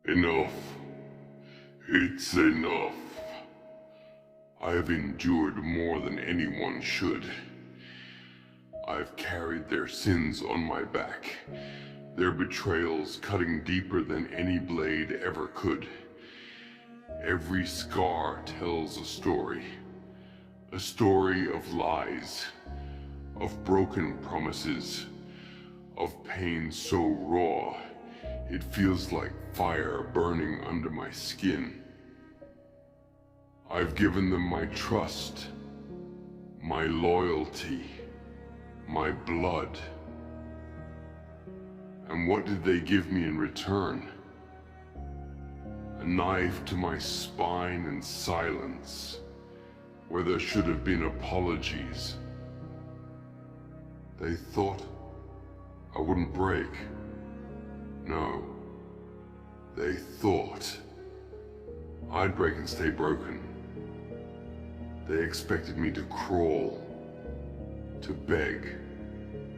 Enough. It's enough. I've endured more than anyone should. I've carried their sins on my back, their betrayals cutting deeper than any blade ever could. Every scar tells a story of lies, of broken promises, of pain so raw it feels like fire burning under my skin. I've given them my trust, my loyalty, my blood. And what did they give me in return? A knife to my spine and silence, where there should have been apologies. They thought I wouldn't break. No, they thought I'd break and stay broken. They expected me to crawl, to beg,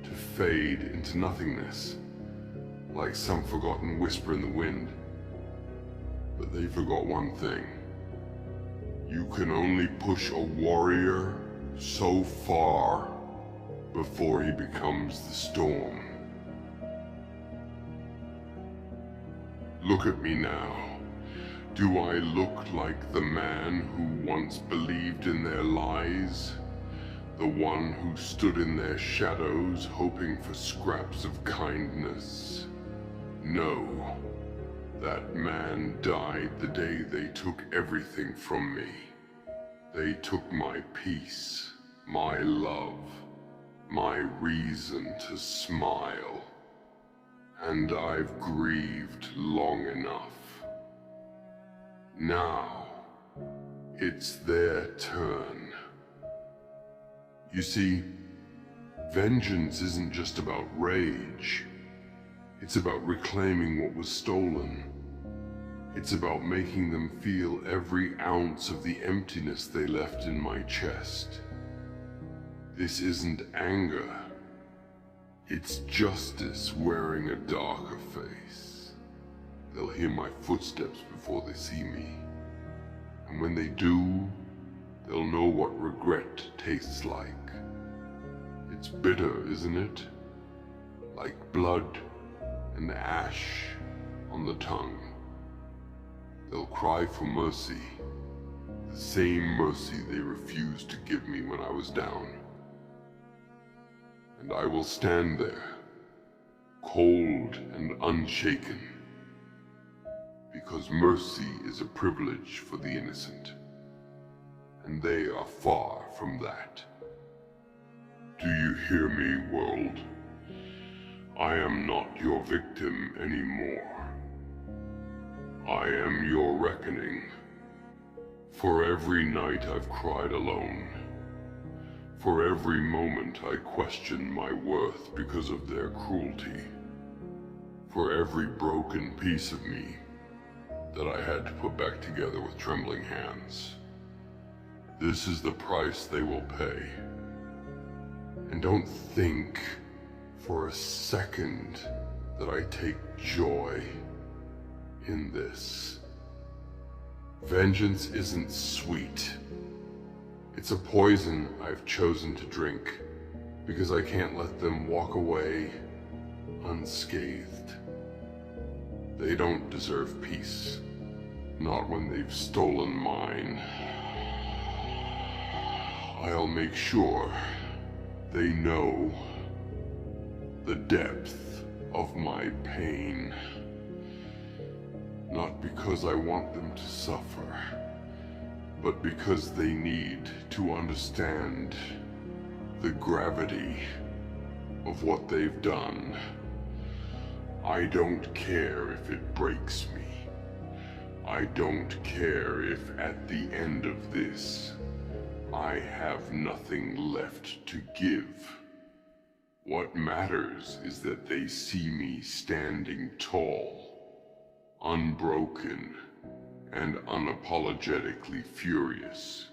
to fade into nothingness, like some forgotten whisper in the wind. But they forgot one thing. You can only push a warrior so far before he becomes the storm. Look at me now. Do I look like the man who once believed in their lies? The one who stood in their shadows hoping for scraps of kindness? No. That man died the day they took everything from me. They took my peace, my love, my reason to smile. And I've grieved long enough. Now, it's their turn. You see, vengeance isn't just about rage. It's about reclaiming what was stolen. It's about making them feel every ounce of the emptiness they left in my chest. This isn't anger. It's justice wearing a darker face. They'll hear my footsteps before they see me. And when they do, they'll know what regret tastes like. It's bitter, isn't it? Like blood and ash on the tongue. They'll cry for mercy, the same mercy they refused to give me when I was down. And I will stand there, cold and unshaken, because mercy is a privilege for the innocent, and they are far from that. Do you hear me, world? I am not your victim anymore. I am your reckoning. For every night I've cried alone. For every moment I question my worth because of their cruelty. For every broken piece of me that I had to put back together with trembling hands. This is the price they will pay. And don't think for a second that I take joy in this. Vengeance isn't sweet. It's a poison I've chosen to drink because I can't let them walk away unscathed. They don't deserve peace, not when they've stolen mine. I'll make sure they know the depth of my pain. Not because I want them to suffer, but because they need to understand the gravity of what they've done. I don't care if it breaks me. I don't care if at the end of this, I have nothing left to give. What matters is that they see me standing tall, unbroken, and unapologetically furious.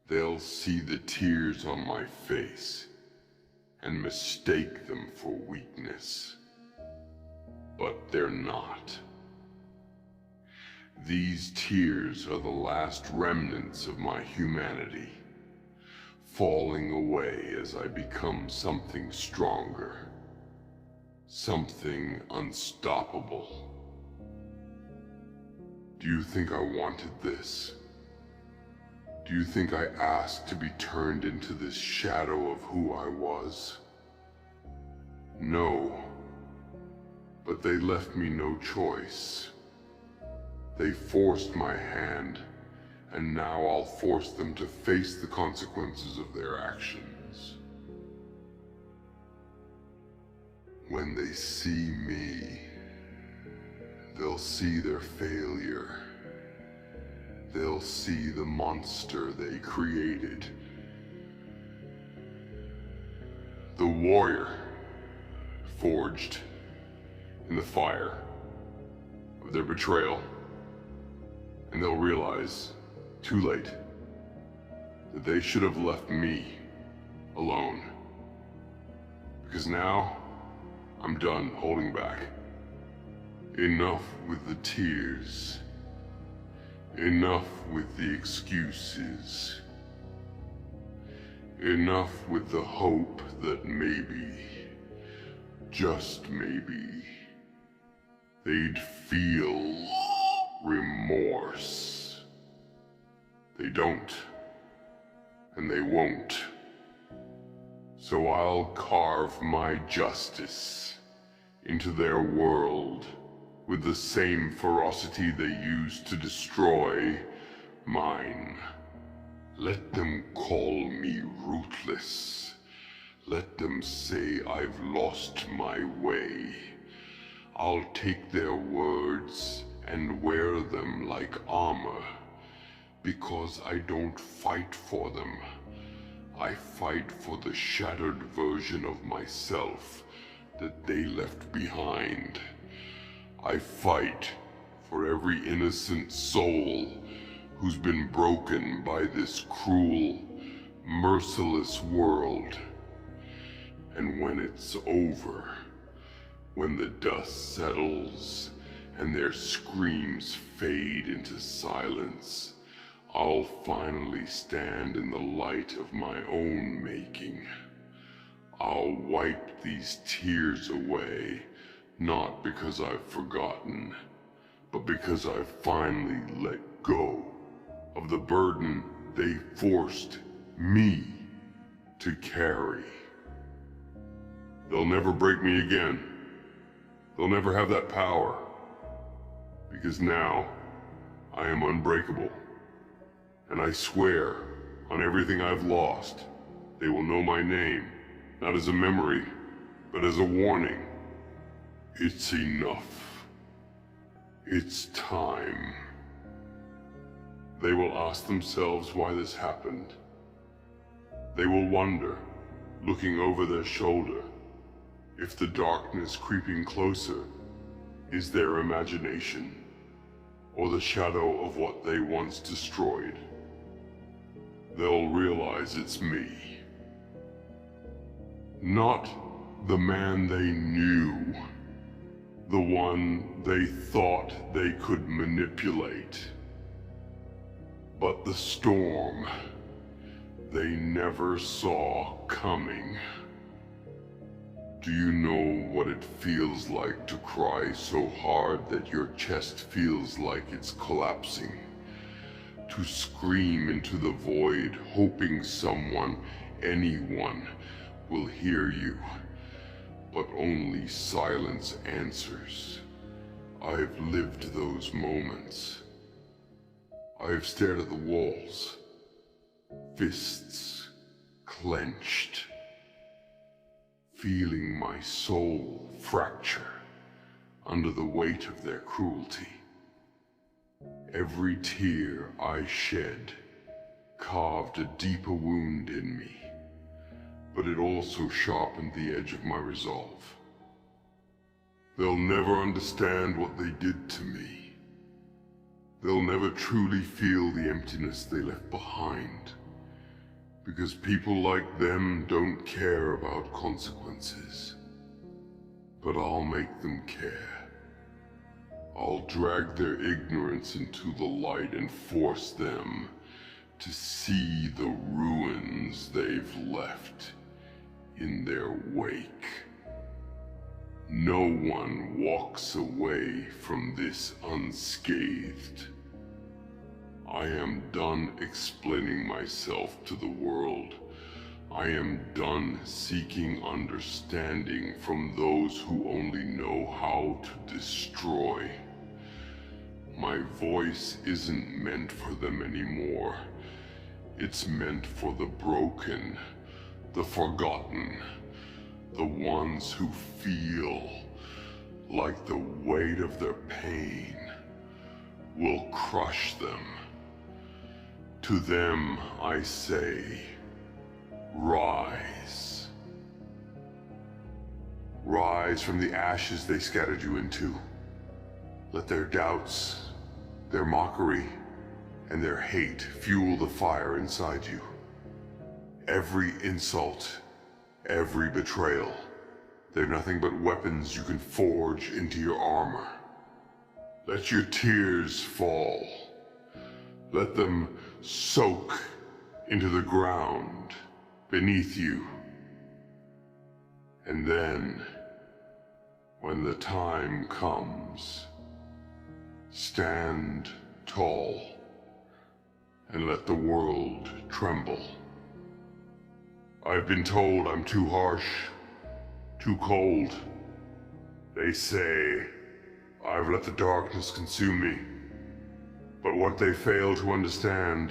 They'll see the tears on my face and mistake them for weakness. But they're not. These tears are the last remnants of my humanity, falling away as I become something stronger, something unstoppable. Do you think I wanted this? Do you think I asked to be turned into this shadow of who I was? No, but they left me no choice. They forced my hand, and now I'll force them to face the consequences of their actions. When they see me, they'll see their failure. They'll see the monster they created. The warrior forged in the fire of their betrayal. And they'll realize, too late, that they should have left me alone. Because now, I'm done holding back. Enough with the tears. Enough with the excuses. Enough with the hope that maybe, just maybe, they'd feel remorse. They don't, and they won't. So I'll carve my justice into their world with the same ferocity they used to destroy mine. Let them call me ruthless. Let them say I've lost my way. I'll take their words and wear them like armor, because I don't fight for them. I fight for the shattered version of myself that they left behind. I fight for every innocent soul who's been broken by this cruel, merciless world. And when it's over, when the dust settles and their screams fade into silence, I'll finally stand in the light of my own making. I'll wipe these tears away, not because I've forgotten, but because I've finally let go of the burden they forced me to carry. They'll never break me again. They'll never have that power. Because now, I am unbreakable. And I swear, on everything I've lost, they will know my name, not as a memory, but as a warning. It's enough. It's time. They will ask themselves why this happened. They will wonder, looking over their shoulder, if the darkness creeping closer is their imagination, or the shadow of what they once destroyed. They'll realize it's me. Not the man they knew, the one they thought they could manipulate, but the storm they never saw coming. Do you know what it feels like to cry so hard that your chest feels like it's collapsing? To scream into the void, hoping someone, anyone, will hear you, but only silence answers. I've lived those moments. I've stared at the walls, fists clenched, feeling my soul fracture under the weight of their cruelty. Every tear I shed carved a deeper wound in me, but it also sharpened the edge of my resolve. They'll never understand what they did to me. They'll never truly feel the emptiness they left behind, because people like them don't care about consequences. But I'll make them care. I'll drag their ignorance into the light and force them to see the ruins they've left in their wake. No one walks away from this unscathed. I am done explaining myself to the world. I am done seeking understanding from those who only know how to destroy. My voice isn't meant for them anymore. It's meant for the broken, the forgotten, the ones who feel like the weight of their pain will crush them. To them I say, rise. Rise from the ashes they scattered you into. Let their doubts, their mockery, and their hate fuel the fire inside you. Every insult, every betrayal, they're nothing but weapons you can forge into your armor. Let your tears fall. Let them soak into the ground beneath you. And then, when the time comes, stand tall and let the world tremble. I've been told I'm too harsh, too cold. They say I've let the darkness consume me. But what they fail to understand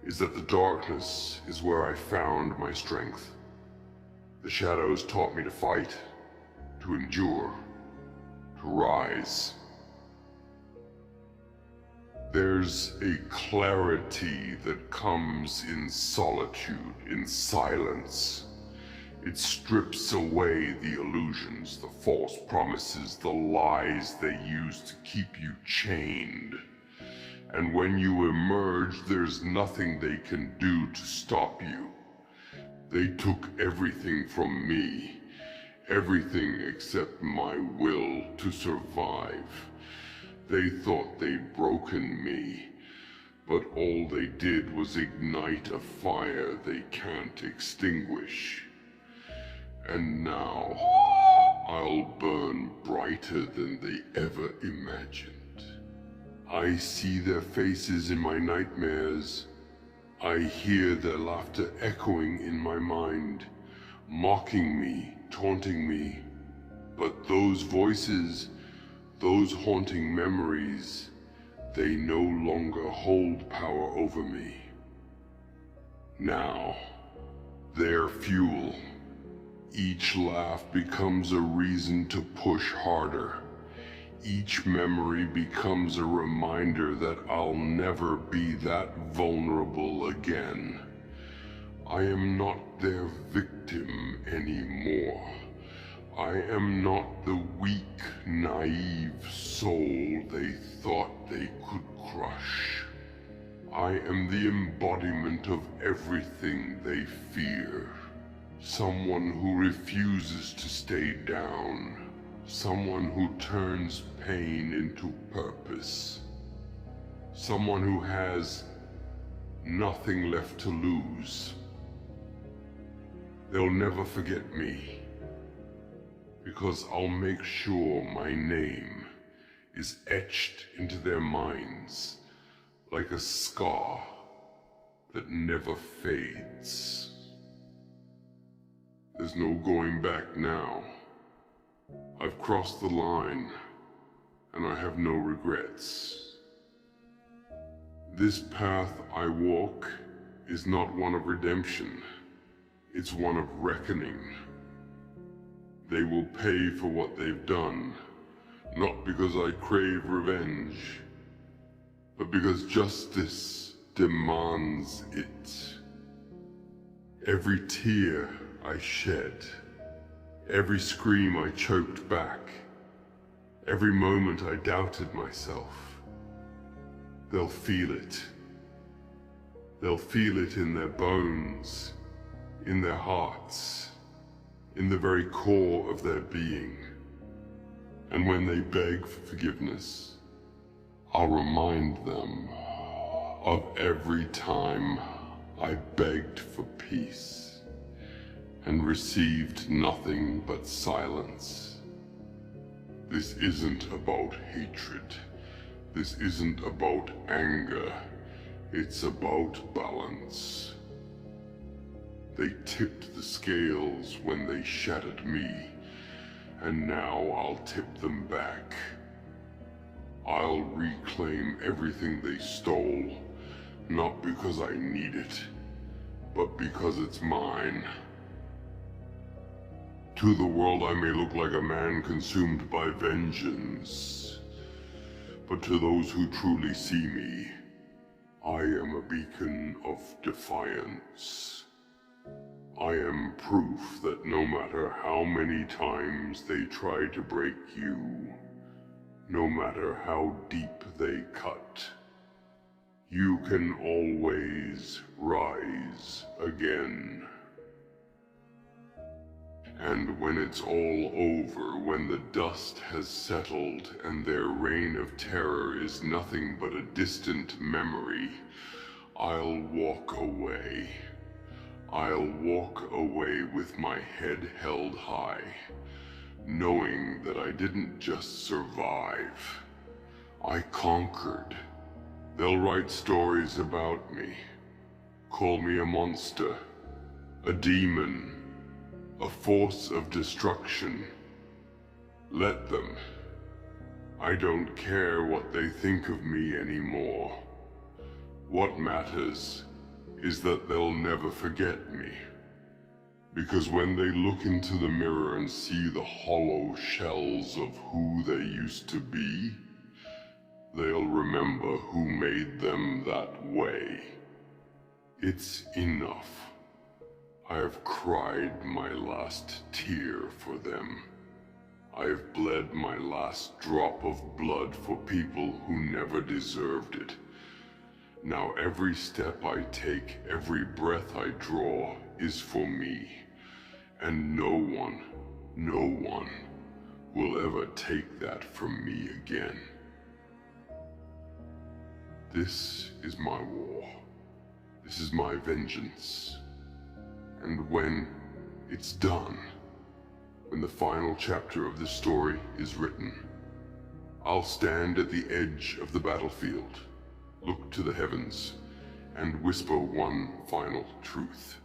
is that the darkness is where I found my strength. The shadows taught me to fight, to endure, to rise. There's a clarity that comes in solitude, in silence. It strips away the illusions, the false promises, the lies they use to keep you chained. And when you emerge, there's nothing they can do to stop you. They took everything from me, everything except my will to survive. They thought they'd broken me, but all they did was ignite a fire they can't extinguish. And now, I'll burn brighter than they ever imagined. I see their faces in my nightmares. I hear their laughter echoing in my mind, mocking me, taunting me. But those voices, those haunting memories, they no longer hold power over me. Now, they're fuel. Each laugh becomes a reason to push harder. Each memory becomes a reminder that I'll never be that vulnerable again. I am not their victim anymore. I am not the weak, naive soul they thought they could crush. I am the embodiment of everything they fear. Someone who refuses to stay down. Someone who turns pain into purpose. Someone who has nothing left to lose. They'll never forget me, because I'll make sure my name is etched into their minds like a scar that never fades. There's no going back now. I've crossed the line, and I have no regrets. This path I walk is not one of redemption. It's one of reckoning. They will pay for what they've done, not because I crave revenge, but because justice demands it. Every tear I shed, every scream I choked back, every moment I doubted myself, they'll feel it. They'll feel it in their bones, in their hearts, in the very core of their being. And when they beg for forgiveness, I'll remind them of every time I begged for peace and received nothing but silence. This isn't about hatred. This isn't about anger. It's about balance. They tipped the scales when they shattered me, and now I'll tip them back. I'll reclaim everything they stole, not because I need it, but because it's mine. To the world I may look like a man consumed by vengeance, but to those who truly see me, I am a beacon of defiance. I am proof that no matter how many times they try to break you, no matter how deep they cut, you can always rise again. And when it's all over, when the dust has settled and their reign of terror is nothing but a distant memory, I'll walk away. I'll walk away with my head held high, knowing that I didn't just survive. I conquered. They'll write stories about me, call me a monster, a demon, a force of destruction. Let them. I don't care what they think of me anymore. What matters is that they'll never forget me. Because when they look into the mirror and see the hollow shells of who they used to be, they'll remember who made them that way. It's enough. I have cried my last tear for them. I have bled my last drop of blood for people who never deserved it. Now every step I take, every breath I draw, is for me. And no one will ever take that from me again. This is my war. This is my vengeance. And when it's done, when the final chapter of this story is written, I'll stand at the edge of the battlefield, look to the heavens, and whisper one final truth.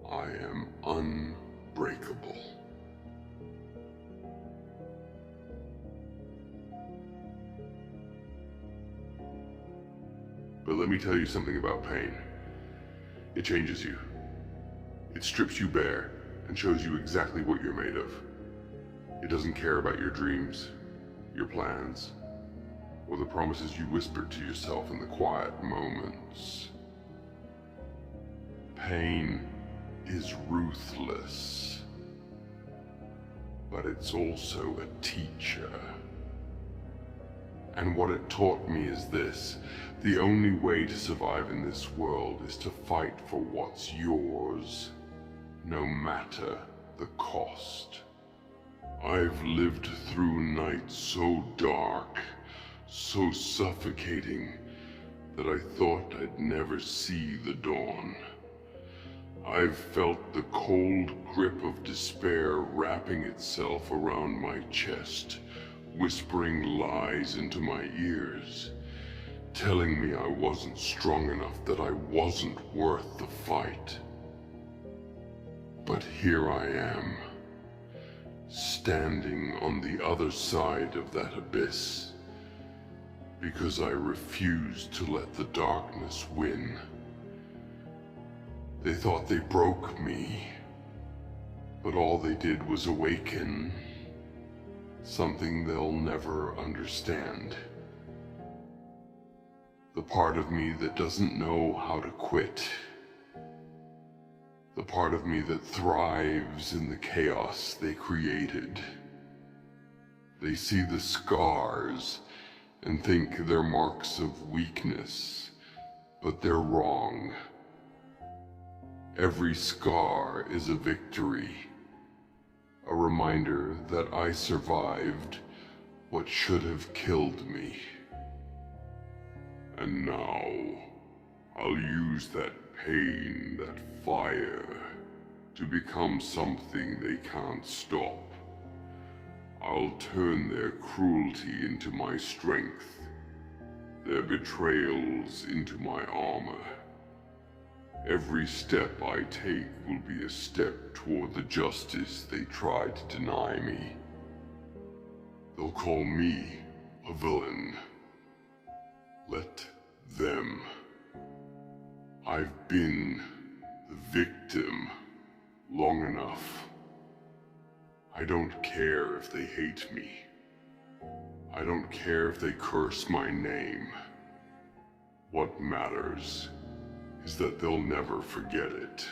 I am unbreakable. But let me tell you something about pain. It changes you. It strips you bare and shows you exactly what you're made of. It doesn't care about your dreams, your plans, or the promises you whispered to yourself in the quiet moments. Pain is ruthless, but it's also a teacher. And what it taught me is this: the only way to survive in this world is to fight for what's yours, no matter the cost. I've lived through nights so dark, so suffocating, that I thought I'd never see the dawn. I've felt the cold grip of despair wrapping itself around my chest, whispering lies into my ears, telling me I wasn't strong enough, that I wasn't worth the fight. But here I am, standing on the other side of that abyss, because I refused to let the darkness win. They thought they broke me, but all they did was awaken something they'll never understand. The part of me that doesn't know how to quit. The part of me that thrives in the chaos they created. They see the scars and think they're marks of weakness, but they're wrong. Every scar is a victory, A reminder that I survived what should have killed me. And now, I'll use that pain, that fire, to become something they can't stop. I'll turn their cruelty into my strength, their betrayals into my armor. Every step I take will be a step toward the justice they tried to deny me. They'll call me a villain. Let them. I've been the victim long enough. I don't care if they hate me. I don't care if they curse my name. What matters is that they'll never forget it.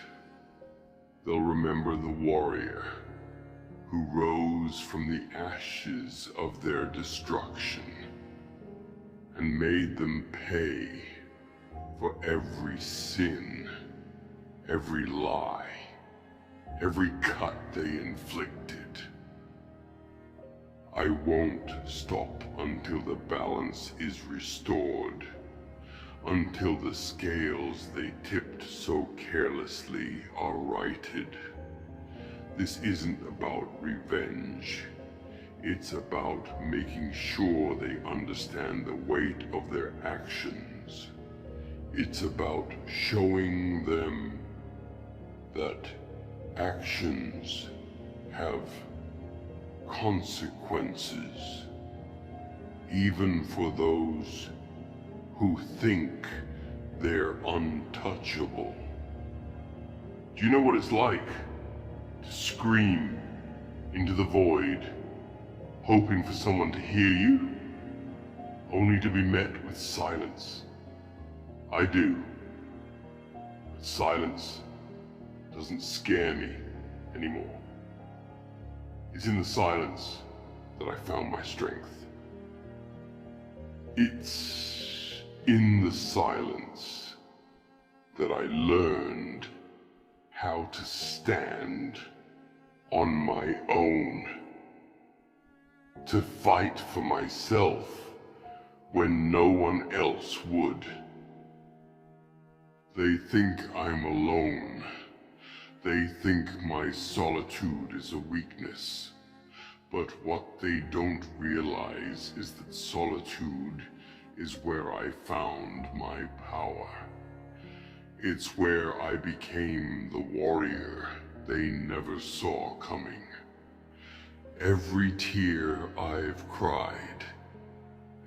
They'll remember the warrior who rose from the ashes of their destruction and made them pay for every sin, every lie, every cut they inflicted. I won't stop until the balance is restored, until the scales they tipped so carelessly are righted. This isn't about revenge. It's about making sure they understand the weight of their actions. It's about showing them that actions have consequences, even for those who think they're untouchable. Do you know what it's like to scream into the void, hoping for someone to hear you, only to be met with silence? I do. But silence doesn't scare me anymore. It's in the silence that I found my strength. It's in the silence that I learned how to stand on my own, to fight for myself when no one else would. They think I'm alone. They think my solitude is a weakness. But what they don't realize is that solitude is where I found my power. It's where I became the warrior they never saw coming. Every tear I've cried,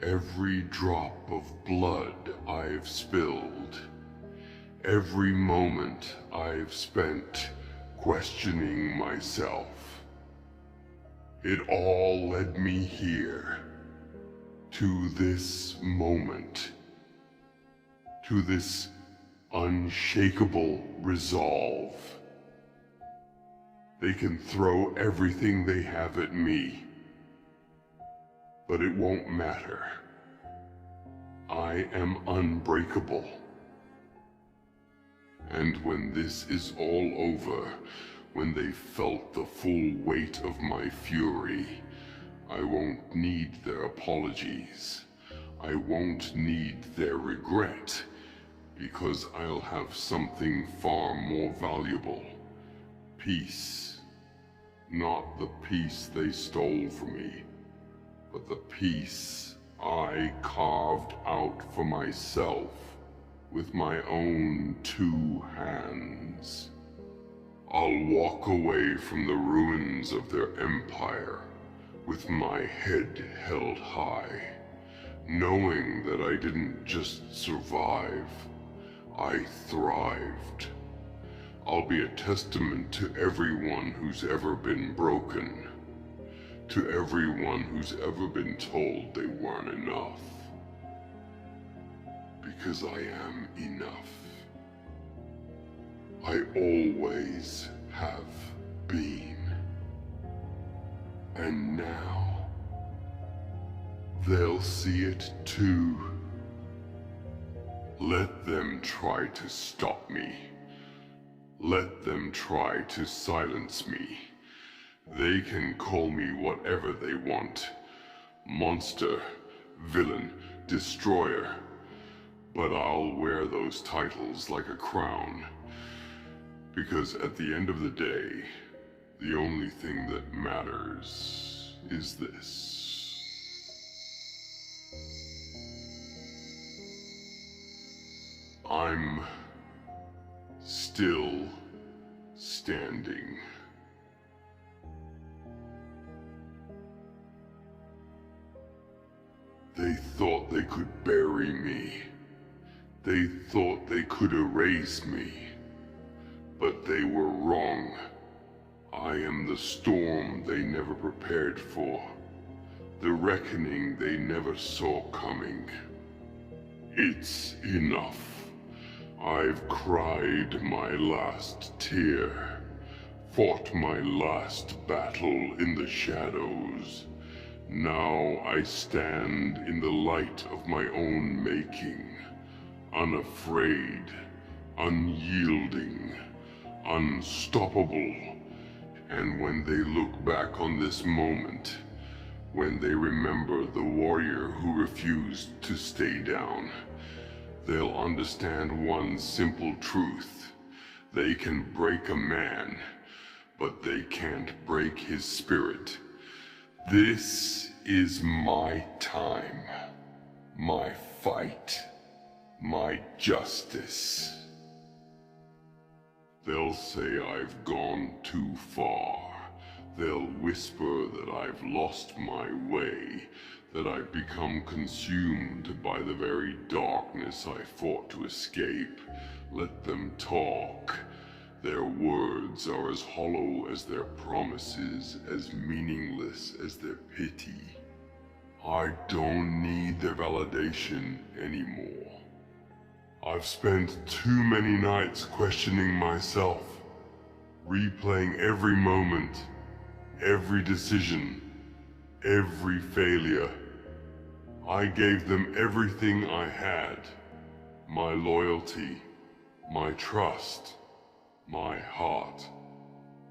every drop of blood I've spilled, every moment I've spent questioning myself, it all led me here, to this moment, to this unshakable resolve. They can throw everything they have at me, but it won't matter. I am unbreakable. And when this is all over, when they felt the full weight of my fury, I won't need their apologies. I won't need their regret, because I'll have something far more valuable. Peace. Not the peace they stole from me, but the peace I carved out for myself with my own 2 hands. I'll walk away from the ruins of their empire with my head held high, knowing that I didn't just survive, I thrived. I'll be a testament to everyone who's ever been broken, to everyone who's ever been told they weren't enough. Because I am enough. I always have been. And now, they'll see it too. Let them try to stop me. Let them try to silence me. They can call me whatever they want. Monster, villain, destroyer. But I'll wear those titles like a crown. Because at the end of the day, the only thing that matters is this. I'm still standing. They thought they could bury me. They thought they could erase me. But they were wrong. I am the storm they never prepared for. The reckoning they never saw coming. It's enough. I've cried my last tear. Fought my last battle in the shadows. Now I stand in the light of my own making. Unafraid, unyielding, unstoppable. And when they look back on this moment, when they remember the warrior who refused to stay down, they'll understand one simple truth. They can break a man, but they can't break his spirit. This is my time, my fight, my justice. They'll say I've gone too far. They'll whisper that I've lost my way, that I've become consumed by the very darkness I fought to escape. Let them talk. Their words are as hollow as their promises, as meaningless as their pity. I don't need their validation anymore. I've spent too many nights questioning myself, replaying every moment, every decision, every failure. I gave them everything I had, my loyalty, my trust, my heart,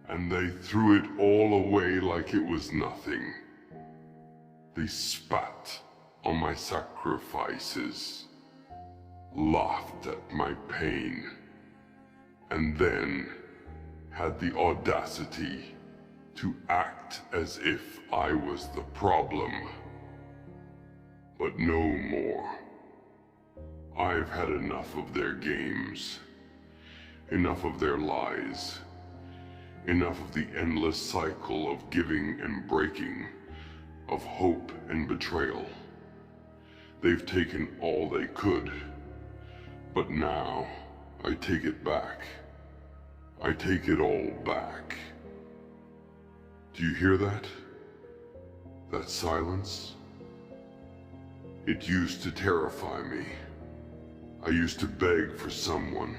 and they threw it all away like it was nothing. They spat on my sacrifices, laughed at my pain, and then had the audacity to act as if I was the problem. But no more. I've had enough of their games. Enough of their lies. Enough of the endless cycle of giving and breaking, of hope and betrayal. They've taken all they could, but now I take it back. I take it all back. Do you hear that? That silence? It used to terrify me. I used to beg for someone,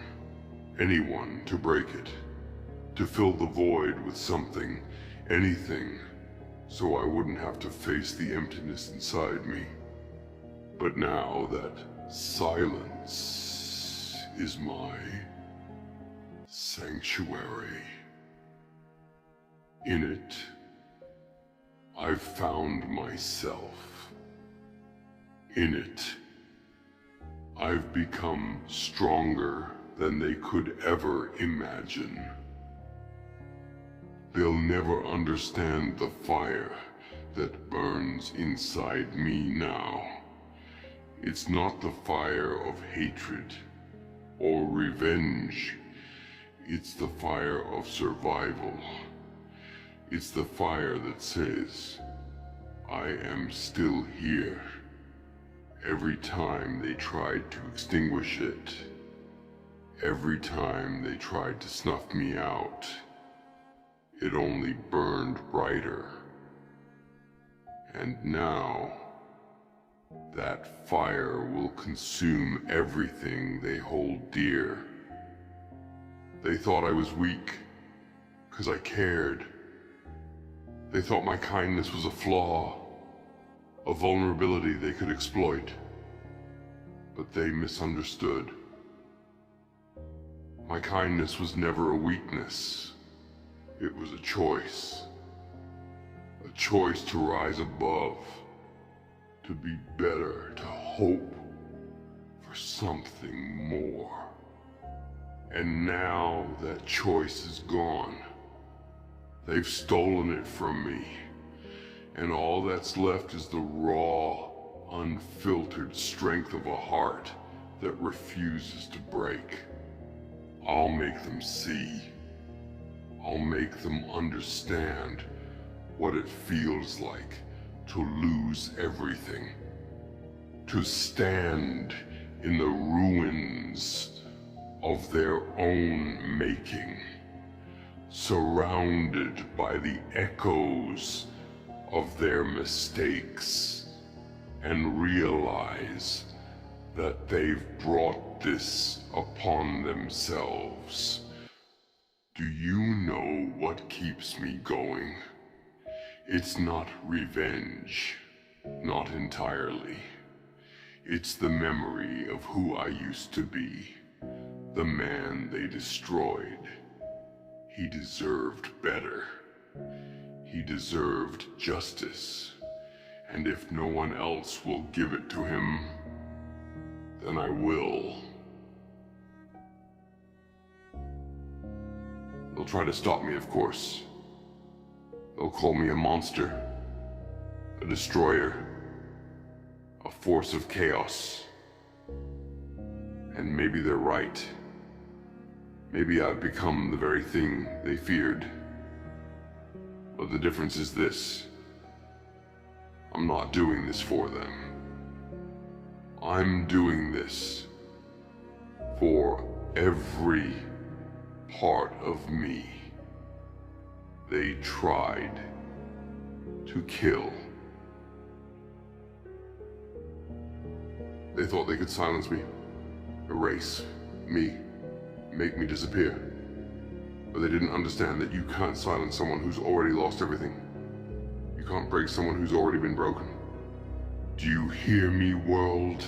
anyone, to break it, to fill the void with something, anything, so I wouldn't have to face the emptiness inside me. But now that silence is my sanctuary. In it, I've found myself. In it, I've become stronger than they could ever imagine. They'll never understand the fire that burns inside me now. It's not the fire of hatred or revenge. It's the fire of survival. It's the fire that says, I am still here. Every time they tried to extinguish it, every time they tried to snuff me out, it only burned brighter. And now, that fire will consume everything they hold dear. They thought I was weak, 'cause I cared. They thought my kindness was a flaw, a vulnerability they could exploit. But they misunderstood. My kindness was never a weakness. It was a choice. The choice to rise above, to be better, to hope for something more. And now that choice is gone. They've stolen it from me. And all that's left is the raw, unfiltered strength of a heart that refuses to break. I'll make them see. I'll make them understand what it feels like to lose everything. To stand in the ruins of their own making, surrounded by the echoes of their mistakes, and realize that they've brought this upon themselves. Do you know what keeps me going? It's not revenge, not entirely. It's the memory of who I used to be, the man they destroyed. He deserved better. He deserved justice. And if no one else will give it to him, then I will. They'll try to stop me, of course. They'll call me a monster, a destroyer, a force of chaos. And maybe they're right. Maybe I've become the very thing they feared. But the difference is this. I'm not doing this for them. I'm doing this for every part of me they tried to kill. They thought they could silence me, erase me, make me disappear. But they didn't understand that you can't silence someone who's already lost everything. You can't break someone who's already been broken. Do you hear me, world?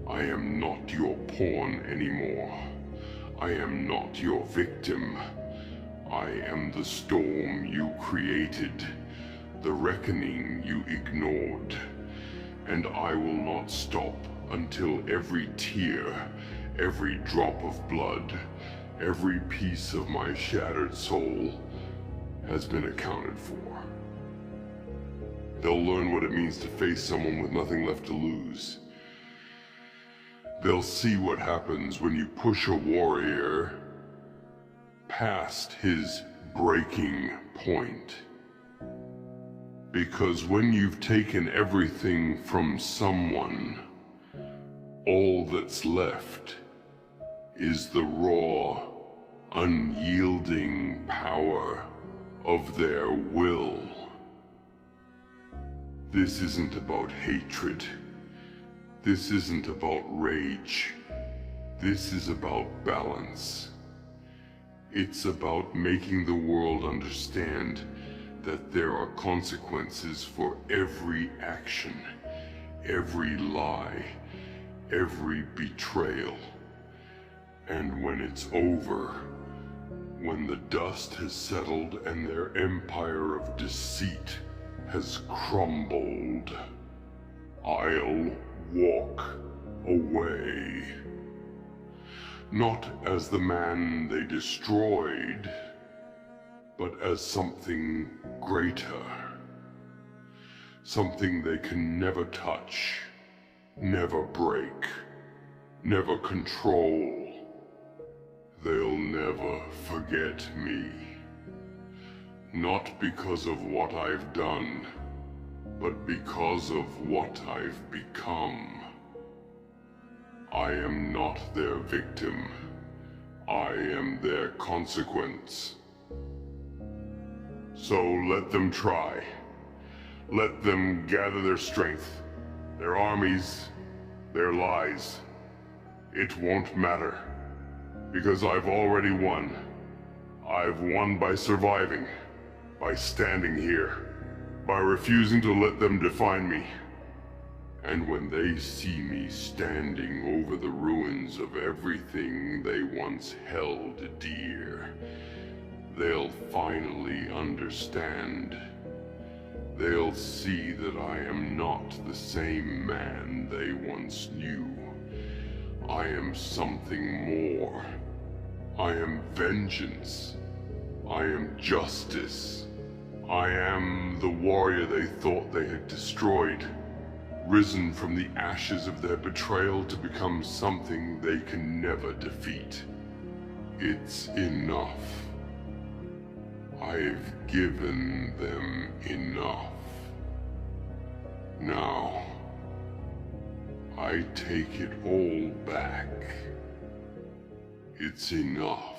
I am not your pawn anymore. I am not your victim. I am the storm you created, the reckoning you ignored. And I will not stop until every tear, every drop of blood, every piece of my shattered soul has been accounted for. They'll learn what it means to face someone with nothing left to lose. They'll see what happens when you push a warrior past his breaking point. Because when you've taken everything from someone, all that's left is the raw, unyielding power of their will. This isn't about hatred. This isn't about rage. This is about balance. It's about making the world understand that there are consequences for every action, every lie, every betrayal. And when it's over, when the dust has settled and their empire of deceit has crumbled, I'll walk away. Not as the man they destroyed, but as something greater. Something they can never touch, never break, never control. They'll never forget me. Not because of what I've done, but because of what I've become. I am not their victim. I am their consequence. So let them try. Let them gather their strength, their armies, their lies. It won't matter, because I've already won. I've won by surviving, by standing here, by refusing to let them define me. And when they see me standing over the ruins of everything they once held dear, they'll finally understand. they'll see that I am not the same man they once knew. I am something more. I am vengeance. I am justice. I am the warrior they thought they had destroyed, risen from the ashes of their betrayal to become something they can never defeat. It's enough. I've given them enough. Now, I take it all back. It's enough.